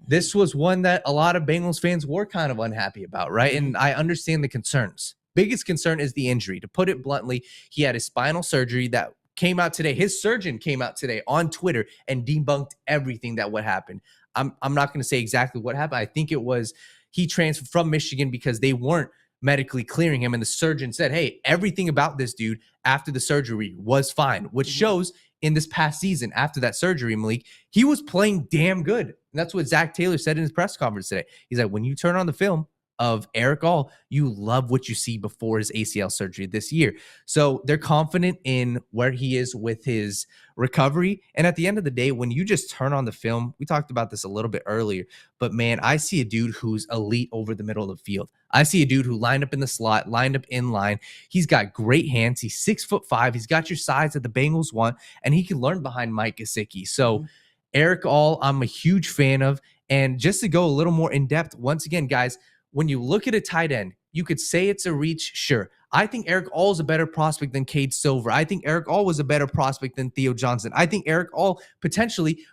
this was one that a lot of Bengals fans were kind of unhappy about, right? And I understand the concerns. Biggest concern is the injury. To put it bluntly, he had his spinal surgery that came out today. His surgeon came out today on Twitter and debunked everything that what happened. I'm not going to say exactly what happened. I think it was he transferred from Michigan because they weren't medically clearing him. And the surgeon said, hey, everything about this dude after the surgery was fine, which shows in this past season after that surgery, Malik, he was playing damn good. And that's what Zach Taylor said in his press conference today. He's like, when you turn on the film of Erick All, you love what you see before his ACL surgery this year. So they're confident in where he is with his recovery. And at the end of the day, when you just turn on the film, we talked about this a little bit earlier, but man, I see a dude who's elite over the middle of the field. I see a dude who lined up in the slot, lined up in line. He's got great hands. He's 6'5". He's got your size that the Bengals want, and he can learn behind Mike Gesicki. So Erick All, I'm a huge fan of. And just to go a little more in depth, once again, guys, when you look at a tight end, you could say it's a reach. Sure. I think Erick All is a better prospect than Cade Silver. I think Erick All was a better prospect than Theo Johnson. I think Erick All potentially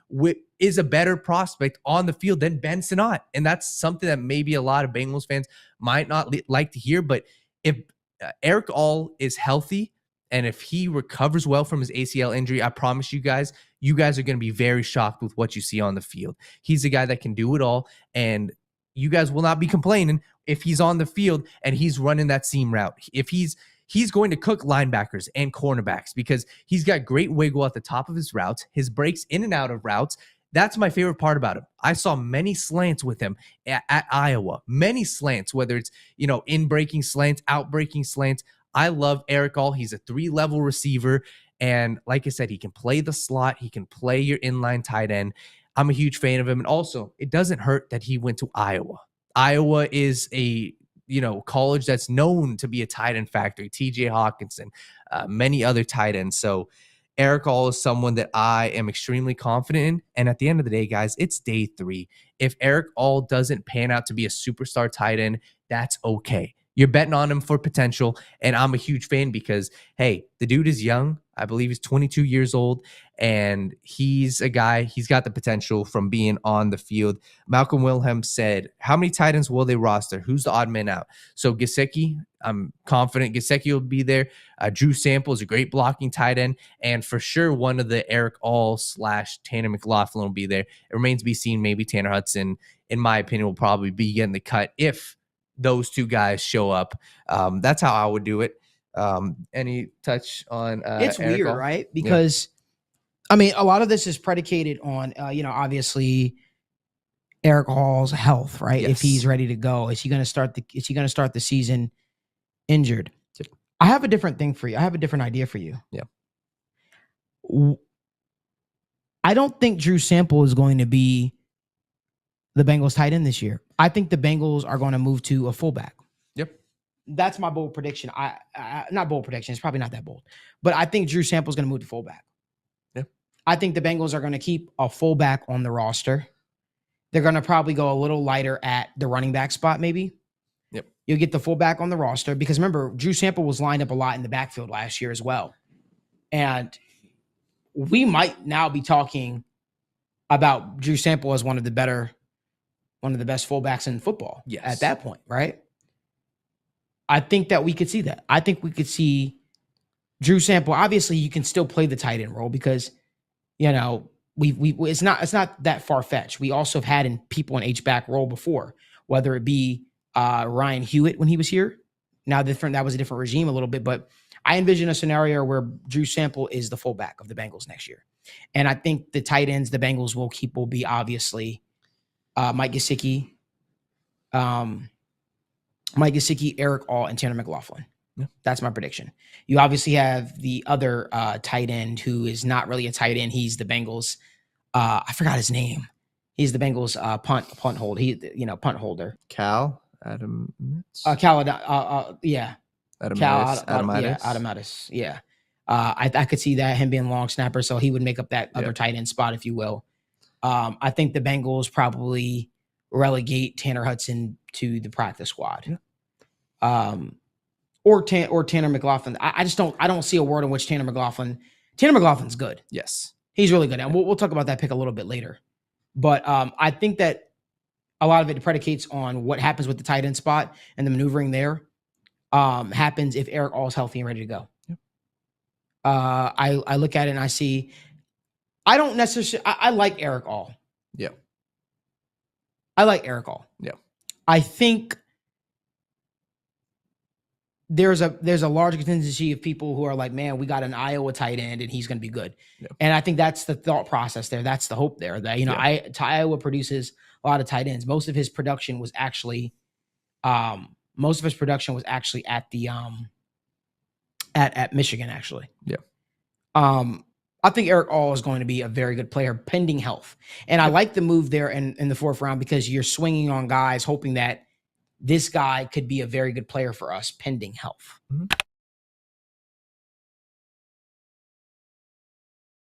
is a better prospect on the field than Ben Sinnott. And that's something that maybe a lot of Bengals fans might not like to hear. But if Erick All is healthy and if he recovers well from his ACL injury, I promise you guys are going to be very shocked with what you see on the field. He's a guy that can do it all. And you guys will not be complaining if he's on the field and he's running that seam route. If he's going to cook linebackers and cornerbacks because he's got great wiggle at the top of his routes, his breaks in and out of routes. That's my favorite part about him. I saw many slants with him at Iowa, many slants, whether it's, in breaking slants, out breaking slants. I love Erick All. He's a 3-level receiver. And like I said, he can play the slot. He can play your inline tight end. I'm a huge fan of him. And also, it doesn't hurt that he went to Iowa. Iowa is a, college that's known to be a tight end factory. TJ Hawkinson, many other tight ends. So Erick All is someone that I am extremely confident in. And at the end of the day, guys, it's day 3. If Erick All doesn't pan out to be a superstar tight end, that's okay. You're betting on him for potential. And I'm a huge fan because, hey, the dude is young. I believe he's 22 years old, and he's a guy, he's got the potential from being on the field. Malcolm Wilhelm said, how many tight ends will they roster? Who's the odd man out? So Gesicki, I'm confident Gesicki will be there. Drew Sample is a great blocking tight end, and for sure one of the Erick All / Tanner McLaughlin will be there. It remains to be seen. Maybe Tanner Hudson, in my opinion, will probably be getting the cut if those two guys show up. That's how I would do it. Any touch on it's Erick weird, All? right? Because I mean, a lot of this is predicated on obviously Erick All's health, right? Yes. If he's ready to go, is he going to start the season injured? Yep. I have a different thing for you. I have a different idea for you. Yeah. I don't think Drew Sample is going to be the Bengals tight end this year. I think the Bengals are going to move to a fullback. Yep. That's my bold prediction. I not bold prediction. It's probably not that bold, but I think Drew Sample is going to move to fullback. Yeah. I think the Bengals are going to keep a fullback on the roster. They're going to probably go a little lighter at the running back spot, maybe. Yep. You'll get the fullback on the roster because remember, Drew Sample was lined up a lot in the backfield last year as well. And we might now be talking about Drew Sample as one of the best fullbacks in football at that point, right? I think that we could see that. I think we could see Drew Sample. Obviously, you can still play the tight end role because, it's not that far fetched. We also have had people in H-back role before, whether it be Ryan Hewitt when he was here. Now that was a different regime a little bit, but I envision a scenario where Drew Sample is the fullback of the Bengals next year. And I think the tight ends the Bengals will keep will be obviously Mike Gesicki, Erick All, and Tanner McLaughlin. Yeah. That's my prediction. You obviously have the other tight end who is not really a tight end. He's the Bengals. I forgot his name. He's the Bengals punt holder. Punt holder. Cal Adamitis. Yeah. Adamitis. Yeah. I could see that him being long snapper, so he would make up that other tight end spot, if you will. I think the Bengals probably relegate Tanner Hudson to the practice squad. Yeah. Or Tanner McLaughlin. I don't see a world in which Tanner McLaughlin's good. Yes. He's really good. And we'll talk about that pick a little bit later. But I think that a lot of it predicates on what happens with the tight end spot and the maneuvering there. Happens if Erick All is healthy and ready to go. Yep. I look at it and I see. I don't necessarily. I like Erick All. Yeah. I like Erick All. Yeah. I think there's a large contingency of people who are like, man, we got an Iowa tight end and he's going to be good. Yeah. And I think that's the thought process there. That's the hope there that, Iowa produces a lot of tight ends. Most of his production was actually at the at Michigan, actually. Yeah. I think Erick All is going to be a very good player pending health. And I like the move there in the 4th round because you're swinging on guys hoping that this guy could be a very good player for us pending health. Mm-hmm.